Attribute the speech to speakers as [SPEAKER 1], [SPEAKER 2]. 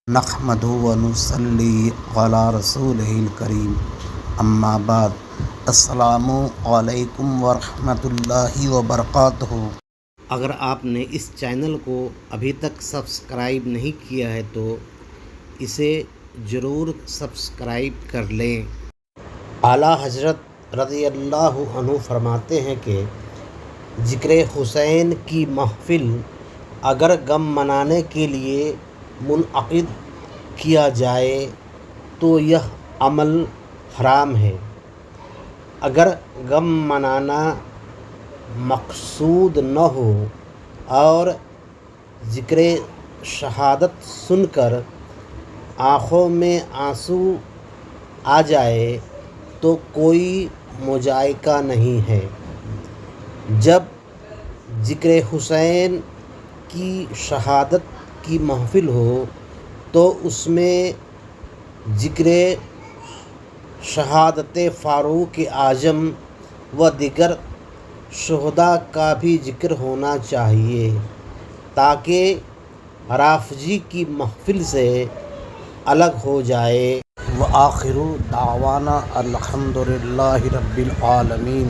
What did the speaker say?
[SPEAKER 1] نحمدہ ونصلی علی رسولہ الکریم، اما بعد، السلام علیکم ورحمۃ اللہ وبرکاتہ۔ اگر آپ نے اس چینل کو ابھی تک سبسکرائب نہیں کیا ہے تو اسے ضرور سبسکرائب کر لیں۔ اعلیٰ حضرت رضی اللہ عنہ فرماتے ہیں کہ ذکر حسین کی محفل اگر غم منانے کے لیے منعقد کیا جائے تو یہ عمل حرام ہے۔ اگر غم منانا مقصود نہ ہو اور ذکر شہادت سن کر آنکھوں میں آنسو آ جائے تو کوئی مضائقہ نہیں ہے۔ جب ذکر حسین کی شہادت کی محفل ہو تو اس میں ذکر شہادت فاروق اعظم و دیگر شہداء کا بھی ذکر ہونا چاہیے تاکہ رافضی کی محفل سے الگ ہو جائے۔ وآخر دعوانا الحمد للہ رب العالمین۔